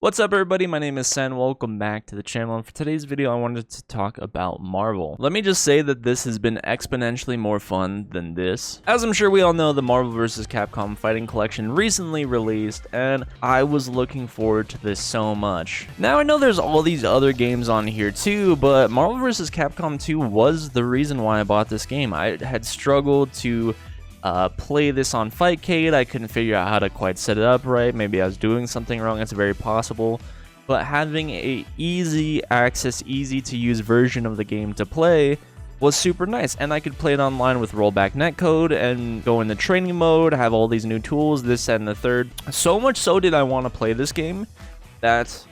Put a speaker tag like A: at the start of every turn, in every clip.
A: What's up everybody, my name is Sen, welcome back to the channel, and for today's video I wanted to talk about Marvel. Let me just say that this has been exponentially more fun than this. As I'm sure we all know, the Marvel vs. Capcom Fighting Collection recently released, and I was looking forward to this so much. Now I know there's all these other games on here too, but Marvel vs. Capcom 2 was the reason why I bought this game. I had struggled to play this on Fightcade. I couldn't figure out how to quite set it up right. Maybe I was doing something wrong. That's very possible. But having a easy access, easy to use version of the game to play was super nice, and I could play it online with rollback netcode and go into training mode, have all these new tools, this and the third. So much so did I want to play this game that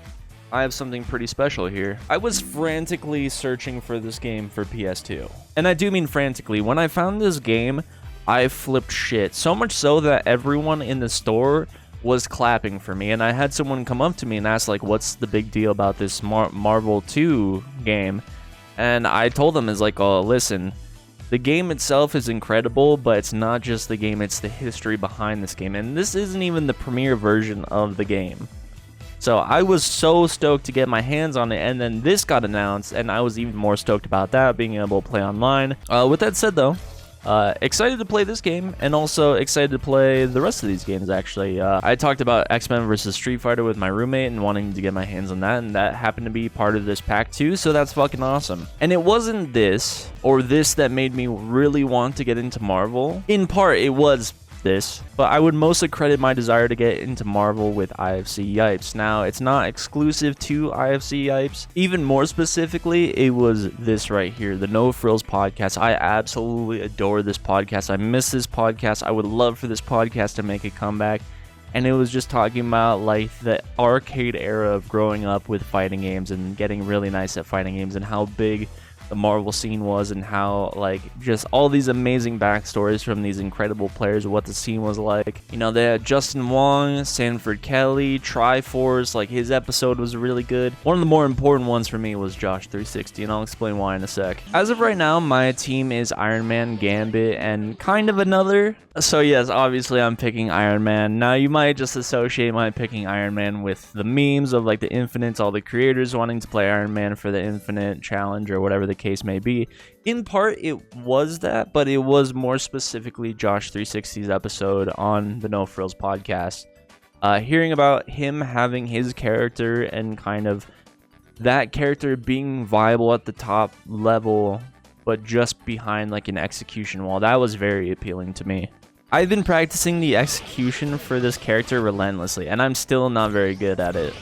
A: I have something pretty special here. I was frantically searching for this game for PS2. And I do mean frantically. When I found this game, I flipped shit, so much so that everyone in the store was clapping for me, and I had someone come up to me and ask, like, what's the big deal about this Marvel 2 game? And I told them, oh, listen, the game itself is incredible, but it's not just the game, it's the history behind this game, and this isn't even the premiere version of the game. So I was so stoked to get my hands on it, and then this got announced, and I was even more stoked about that, being able to play online. With that said, though, excited to play this game, and also excited to play the rest of these games, actually. I talked about X-Men vs. Street Fighter with my roommate and wanting to get my hands on that, and that happened to be part of this pack too, so that's fucking awesome. And it wasn't this, or this, that made me really want to get into Marvel. In part, it was this, but I would mostly credit my desire to get into Marvel with IFC Yipes. Now, it's not exclusive to IFC Yipes. Even more specifically, it was this right here, the No Frills podcast. I absolutely adore this podcast. I miss this podcast. I would love for this podcast to make a comeback. And it was just talking about, like, the arcade era of growing up with fighting games and getting really nice at fighting games, and how big the Marvel scene was, and how, like, just all these amazing backstories from these incredible players, what the scene was like. You know, they had Justin Wong, Sanford Kelly, Triforce, like, his episode was really good. One of the more important ones for me was Josh 360, and I'll explain why in a sec. As of right now, my team is Iron Man, Gambit, and kind of another. So yes, obviously I'm picking Iron Man. Now, you might just associate my picking Iron Man with the memes of, like, the Infinites, all the creators wanting to play Iron Man for the Infinite Challenge or whatever the case may be. In part, it was that, but it was more specifically Josh 360's episode on the No Frills podcast. Hearing about him having his character and kind of that character being viable at the top level, but just behind, like, an execution wall, that was very appealing to me. I've been practicing the execution for this character relentlessly, and I'm still not very good at it.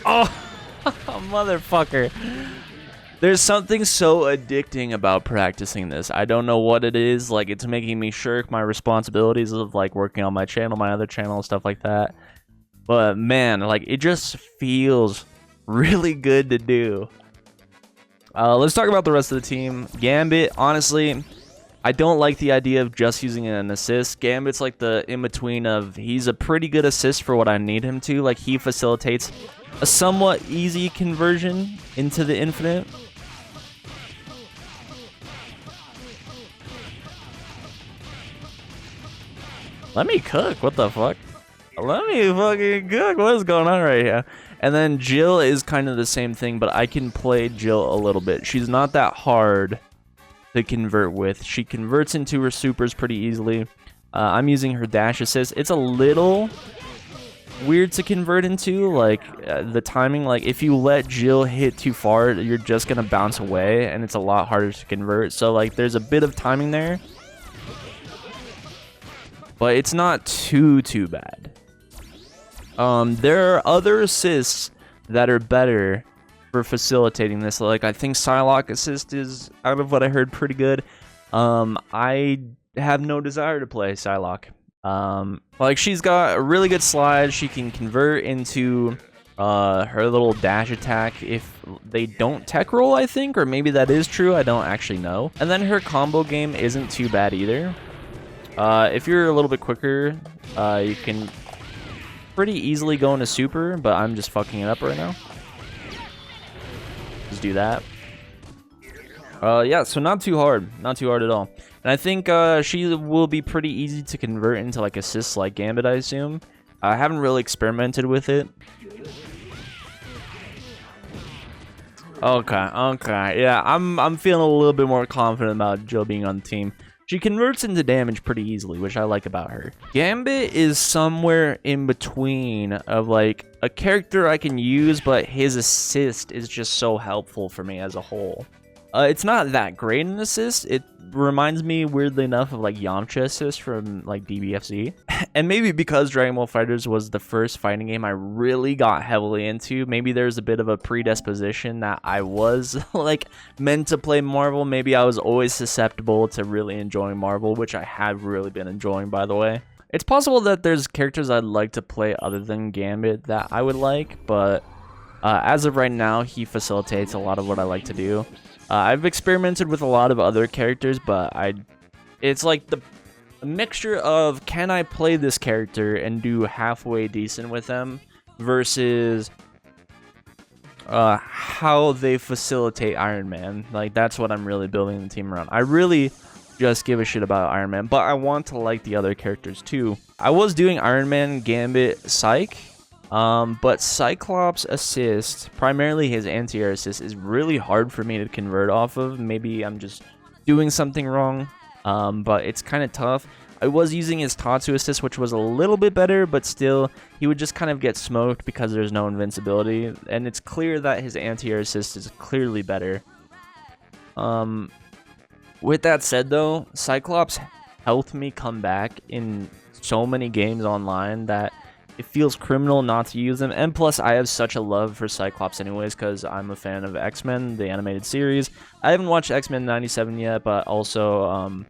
A: Oh, motherfucker. There's something so addicting about practicing this. I don't know what it is. Like, it's making me shirk my responsibilities of, like, working on my channel, my other channel, stuff like that. But man, like, it just feels really good to do. Let's talk about the rest of the team. Gambit, honestly, I don't like the idea of just using an assist. Gambit's like the in-between of, he's a pretty good assist for what I need him to. Like, he facilitates a somewhat easy conversion into the Infinite. Let me cook, what the fuck? Let me fucking cook, what is going on right here? And then Jill is kind of the same thing, but I can play Jill a little bit. She's not that hard to convert with. She converts into her supers pretty easily. I'm using her dash assist. It's a little weird to convert into, like, the timing. Like, if you let Jill hit too far, you're just gonna bounce away, and it's a lot harder to convert. So, like, there's a bit of timing there, but it's not too bad. There are other assists that are better for facilitating this. Like, I think Psylocke assist is, out of what I heard, pretty good. I have no desire to play Psylocke. Like, she's got a really good slide. She can convert into her little dash attack if they don't tech roll, I think, or maybe that is true, I don't actually know. And then her combo game isn't too bad either. If you're a little bit quicker, you can pretty easily going to super, but I'm just fucking it up right now. Just do that. Yeah, so not too hard. Not too hard at all. And I think she will be pretty easy to convert into like assists like Gambit, I assume. I haven't really experimented with it. Okay. Yeah, I'm feeling a little bit more confident about Jill being on the team. She converts into damage pretty easily, which I like about her. Gambit is somewhere in between of like a character I can use, but his assist is just so helpful for me as a whole. It's not that great an assist. It reminds me, weirdly enough, of like Yamcha assist from like DBFZ. And maybe because Dragon Ball FighterZ was the first fighting game I really got heavily into, maybe there's a bit of a predisposition that I was like meant to play Marvel. Maybe I was always susceptible to really enjoying Marvel, which I have really been enjoying, by the way. It's possible that there's characters I'd like to play other than Gambit that I would like, but as of right now, he facilitates a lot of what I like to do. I've experimented with a lot of other characters, but it's like the mixture of can I play this character and do halfway decent with them versus how they facilitate Iron Man. Like, that's what I'm really building the team around. I really just give a shit about Iron Man, but I want to like the other characters too. I was doing Iron Man, Gambit, Psych. But Cyclops assist, primarily his anti-air assist, is really hard for me to convert off of. Maybe I'm just doing something wrong, but it's kind of tough. I was using his Tatsu assist, which was a little bit better, but still, he would just kind of get smoked because there's no invincibility, and it's clear that his anti-air assist is clearly better. With that said, though, Cyclops helped me come back in so many games online that it feels criminal not to use them. And plus, I have such a love for Cyclops anyways, because I'm a fan of X-Men, the animated series. I haven't watched X-Men 97 yet, but also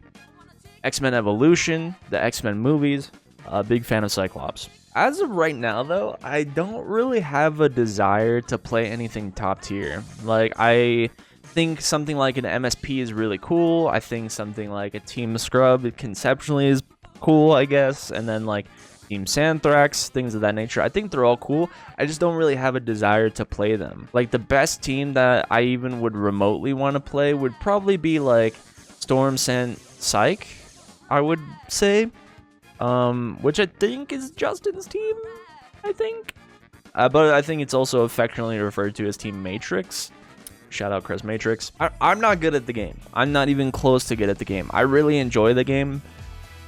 A: X-Men Evolution, the X-Men movies. A big fan of Cyclops. As of right now, though, I don't really have a desire to play anything top tier. Like, I think something like an MSP is really cool. I think something like a Team Scrub conceptually is cool, I guess. And then, like, Team Santhrax, things of that nature. I think they're all cool. I just don't really have a desire to play them. Like, the best team that I even would remotely want to play would probably be like Storm, Sand, Psych, I would say. Which I think is Justin's team, I think. But I think it's also affectionately referred to as Team Matrix. Shout out Chris Matrix. I'm not good at the game. I'm not even close to good at the game. I really enjoy the game.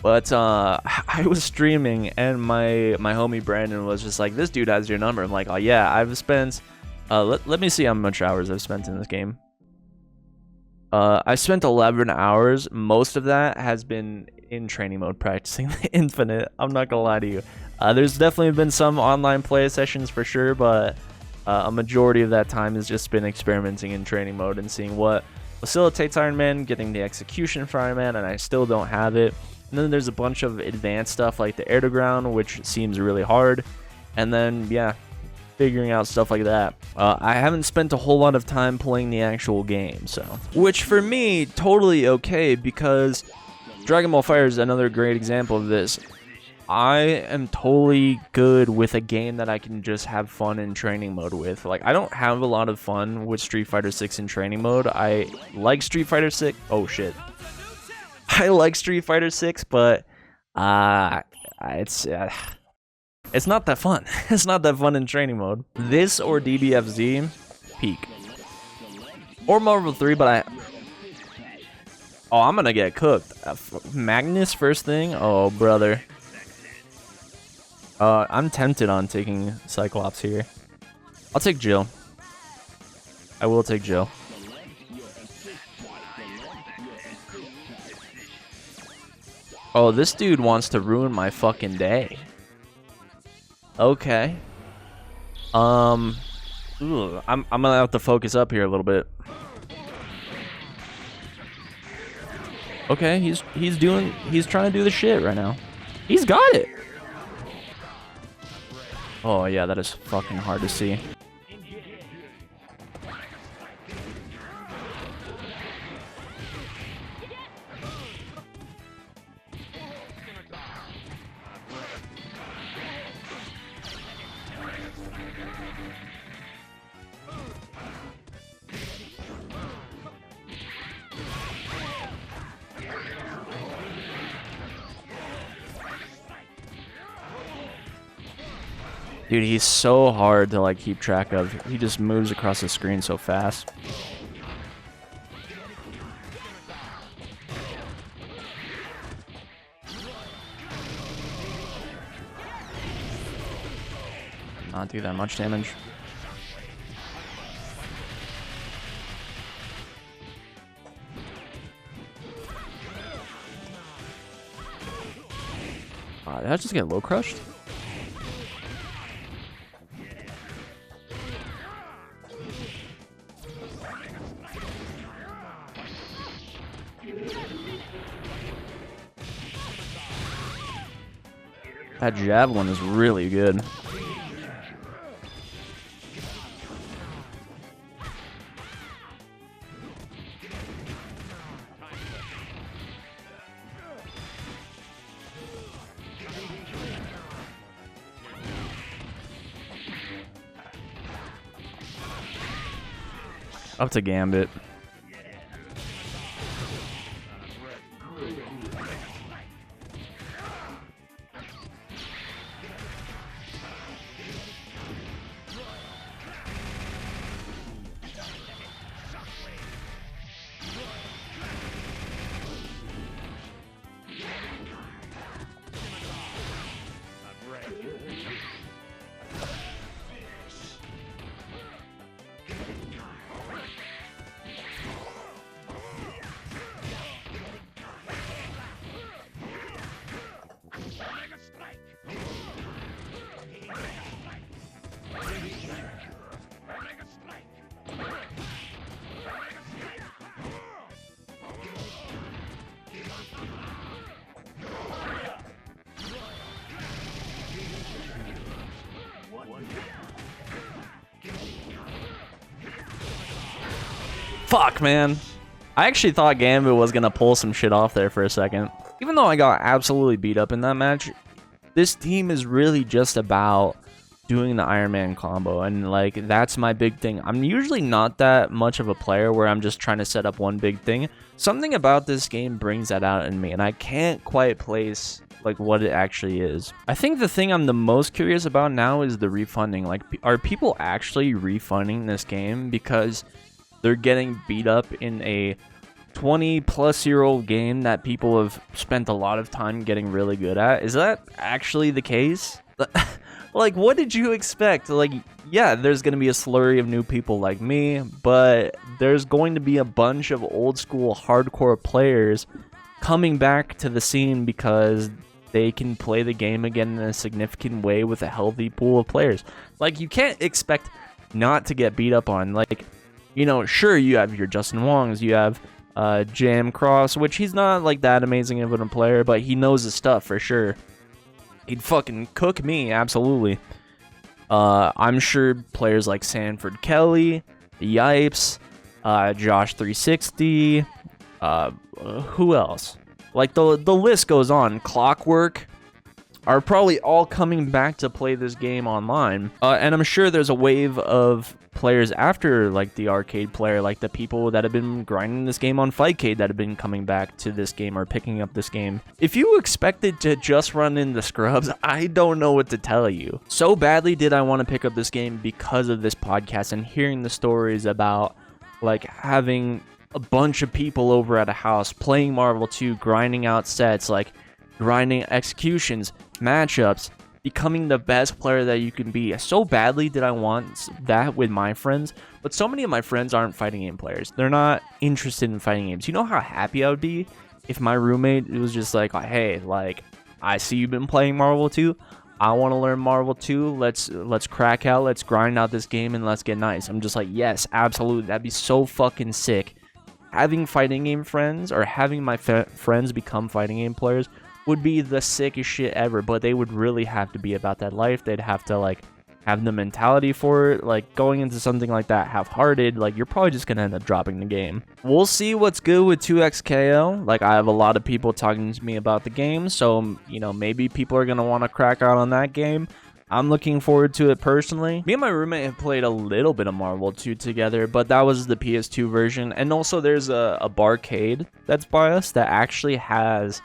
A: But I was streaming, and my homie Brandon was just like, this dude has your number. I'm like, oh yeah, I've spent, let me see how much hours I've spent in this game. I spent 11 hours. Most of that has been in training mode practicing the Infinite. I'm not gonna lie to you. There's definitely been some online play sessions for sure, but a majority of that time has just been experimenting in training mode and seeing what facilitates Iron Man, getting the execution for Iron Man, and I still don't have it. And then there's a bunch of advanced stuff like the air to ground, which seems really hard. And then, yeah, figuring out stuff like that. I haven't spent a whole lot of time playing the actual game, so. Which for me, totally okay, because Dragon Ball FighterZ is another great example of this. I am totally good with a game that I can just have fun in training mode with. Like, I don't have a lot of fun with Street Fighter 6 in training mode. I like Street Fighter 6. Oh, shit. I like Street Fighter 6, but it's not that fun. It's not that fun in training mode. This or DBFZ, peak. Or Marvel 3, but oh, I'm gonna get cooked. Magnus first thing? Oh, brother. I'm tempted on taking Cyclops here. I'll take Jill. I will take Jill. Oh, this dude wants to ruin my fucking day. Okay. I'm gonna have to focus up here a little bit. Okay, he's trying to do the shit right now. He's got it. Oh yeah, that is fucking hard to see. Dude, he's so hard to like keep track of. He just moves across the screen so fast. Not do that much damage. Did I just get low crushed? That javelin is really good. Up to Gambit. Fuck, man. I actually thought Gambit was gonna pull some shit off there for a second. Even though I got absolutely beat up in that match, this team is really just about doing the Iron Man combo, and like that's my big thing. I'm usually not that much of a player where I'm just trying to set up one big thing. Something about this game brings that out in me, and I can't quite place like what it actually is. I think the thing I'm the most curious about now is the refunding. Like, are people actually refunding this game because they're getting beat up in a 20-plus-year-old game that people have spent a lot of time getting really good at? Is that actually the case? Like, what did you expect? Like, yeah, there's going to be a slurry of new people like me, but there's going to be a bunch of old-school hardcore players coming back to the scene because they can play the game again in a significant way with a healthy pool of players. Like, you can't expect not to get beat up on. Like, you know, sure, you have your Justin Wongs, you have Jam Cross, which he's not like that amazing of a player, but he knows his stuff for sure. He'd fucking cook me, absolutely. I'm sure players like Sanford Kelly, Yipes, Josh 360, who else? Like, the list goes on. Clockwork are probably all coming back to play this game online. And I'm sure there's a wave of players after, like, the arcade player, like the people that have been grinding this game on Fightcade that have been coming back to this game or picking up this game. If you expected to just run into scrubs, I don't know what to tell you. So badly did I want to pick up this game because of this podcast and hearing the stories about, like, having a bunch of people over at a house playing Marvel 2, grinding out sets, like grinding executions, matchups, becoming the best player that you can be. So badly did I want that with my friends, but so many of my friends aren't fighting game players. They're not interested in fighting games. You know how happy I would be if my roommate was just like, hey, like, I see you've been playing Marvel 2. I want to learn Marvel 2. Let's crack out. Let's grind out this game and let's get nice. I'm just like, yes, absolutely. That'd be so fucking sick. Having fighting game friends or having my friends become fighting game players would be the sickest shit ever, but they would really have to be about that life. They'd have to, like, have the mentality for it. Like, going into something like that half-hearted, like, you're probably just gonna end up dropping the game. We'll see what's good with 2XKO. Like, I have a lot of people talking to me about the game, so, you know, maybe people are gonna want to crack out on that game. I'm looking forward to it personally. Me and my roommate have played a little bit of Marvel 2 together, but that was the PS2 version. And also there's a barcade that's by us that actually has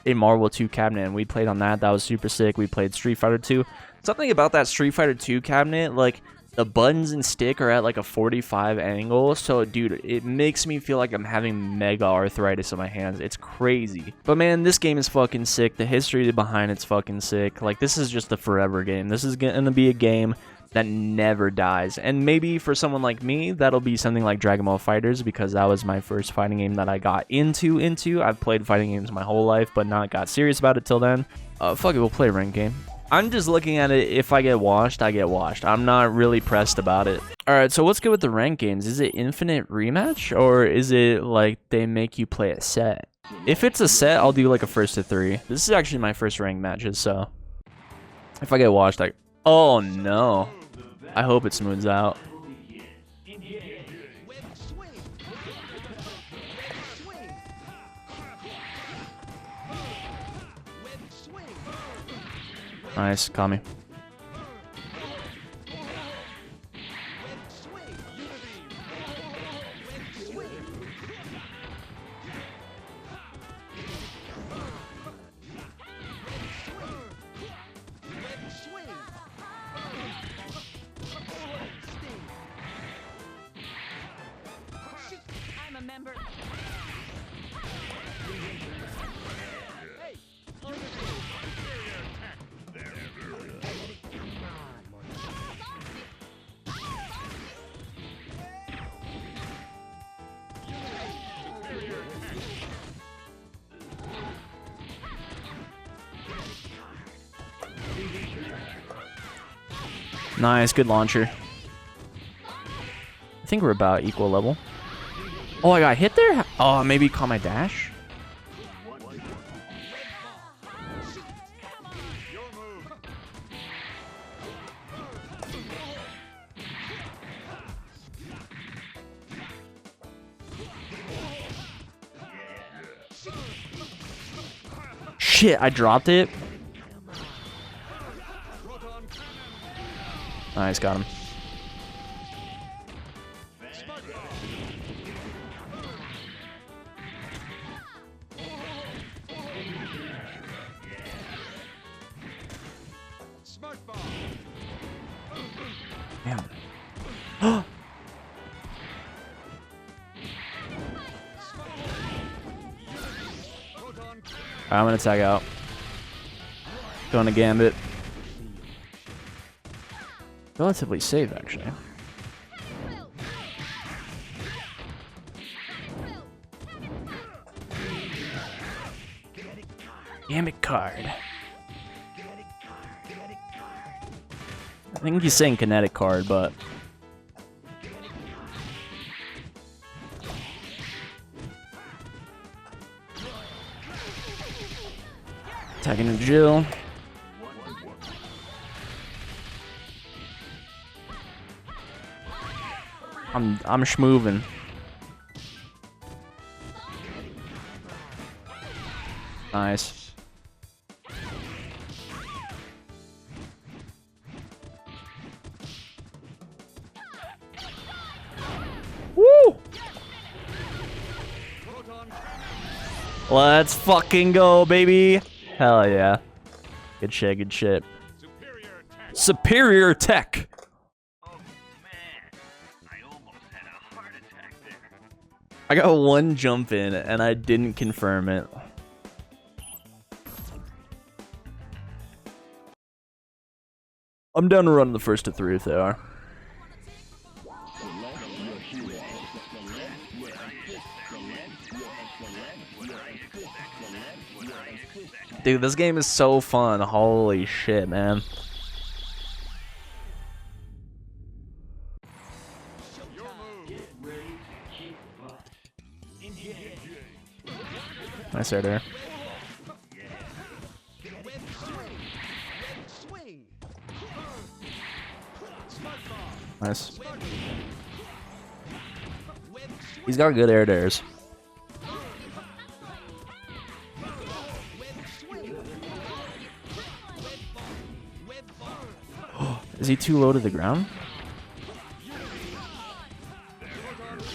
A: a Marvel 2 cabinet, and we played on that. That was super sick. We played Street Fighter 2. Something about that Street Fighter 2 cabinet, like, the buttons and stick are at like a 45 angle, so dude, it makes me feel like I'm having mega arthritis in my hands. It's crazy. But man, this game is fucking sick. The history behind it's fucking sick. Like, this is just a forever game. This is gonna be a game that never dies. And maybe for someone like me, that'll be something like Dragon Ball FighterZ, because that was my first fighting game that I got into. I've played fighting games my whole life, but not got serious about it till then. Fuck it, we'll play a ranked game. I'm just looking at it, if I get washed, I get washed. I'm not really pressed about it. Alright, so what's good with the ranked games? Is it infinite rematch, or is it like they make you play a set? If it's a set, I'll do like a 1st to 3. This is actually my first ranked matches, so if I get washed, I... Oh no. I hope it smooths out. Nice, caught me.
B: I'm a member.
A: Nice, good launcher. I think we're about equal level. Oh, I got hit there? Oh, maybe caught my dash? Shit, I dropped it. Nice, got him. Damn. I'm gonna tag out. Going to Gambit. Relatively safe, actually. Gambit card. I think he's saying kinetic card, but... Attacking a Jill. I'm schmoving. Nice. Woo! Let's fucking go, baby. Hell yeah. Good shit, good shit. Superior tech. I got one jump in and I didn't confirm it. I'm down to run the 1st to 3 if they are. Dude, this game is so fun. Holy shit, man. Nice air there. Nice. He's got good air dares. Is he too low to the ground?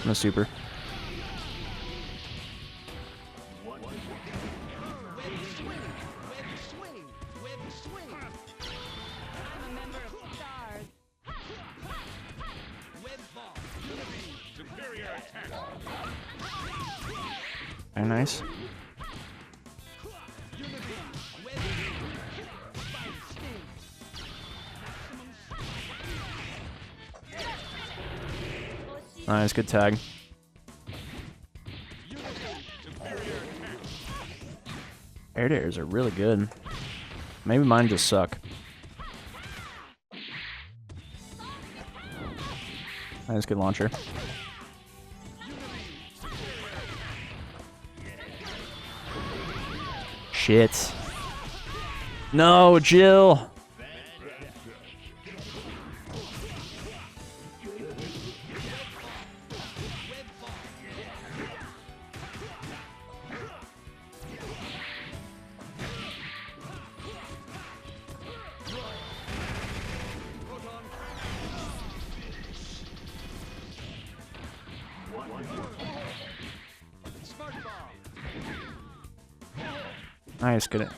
A: No super. Very nice. Nice, good tag. Air dares are really good. Maybe mine just suck. Nice, good launcher. Shit. No, Jill. Nice, good.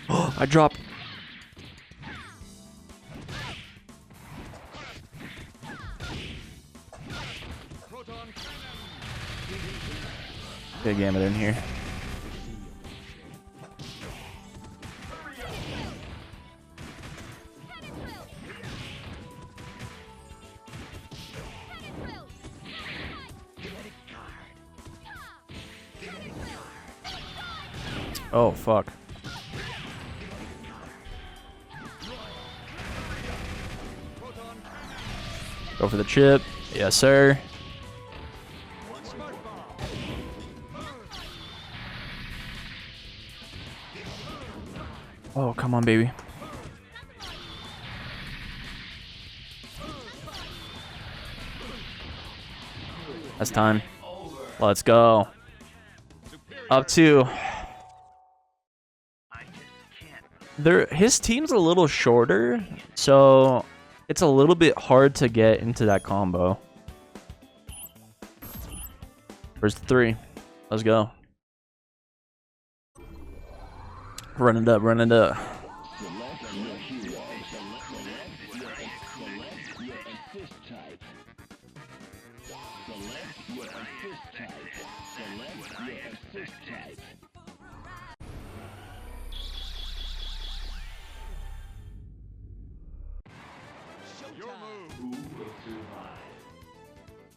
A: Oh, I dropped. Big gamut in here. Oh, fuck. Go for the chip. Yes, sir. Oh, come on, baby. That's time. Let's go. Up two. His team's a little shorter, so it's a little bit hard to get into that combo. Where's the three? Let's go. Run it up, run it up.
C: Your move. Who will survive?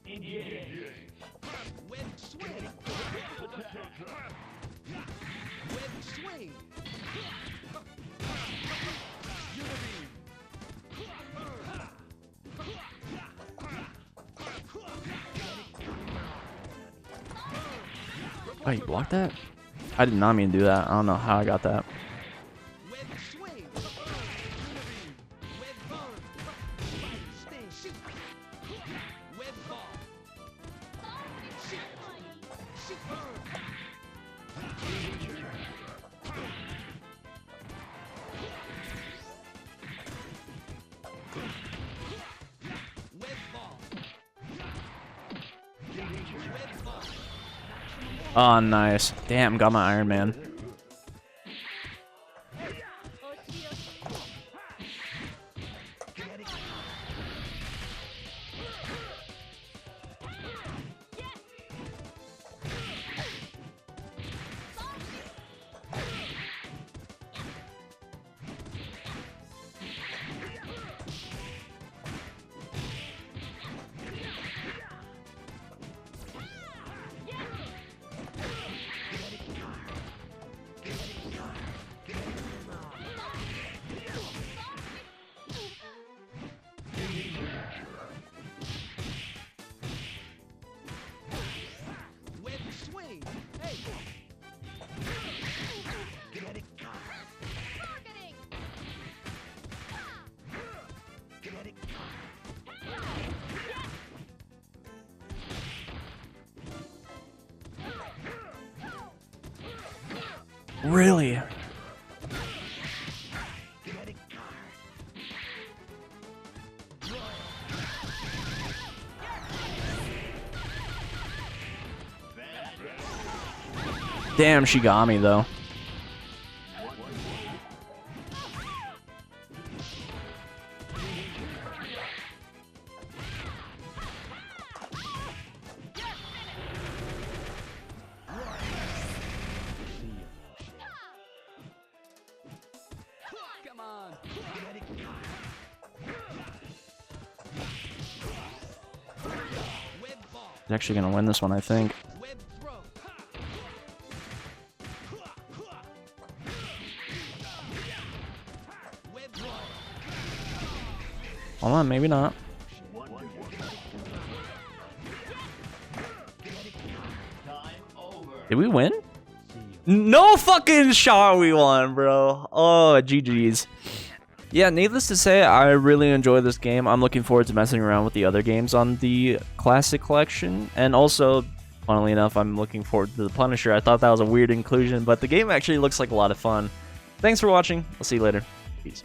C: Engage. Web swing. Web swing. Unibeam.
A: Oh, you blocked that? I did not mean to do that. I don't know how I got that.
C: Web swing. Unibeam. Web burn. Sting. Shoot. Web ball. Shoot. Shoot burn. Web ball. Web ball.
A: Oh, nice. Damn, got my Iron Man.
C: Web swing. Hey. Get it.
B: Targeting.
C: Get it.
A: Really?
C: Get it.
A: Damn, she got me though. He's actually gonna win this one, I think.
C: Web throw. Web throw.
A: Hold on, maybe not. Did we win? No fucking shot we won, bro. Oh, GG's. Yeah, needless to say, I really enjoy this game. I'm looking forward to messing around with the other games on the Classic Collection. And also, funnily enough, I'm looking forward to the Punisher. I thought that was a weird inclusion, but the game actually looks like a lot of fun. Thanks for watching. I'll see you later. Peace.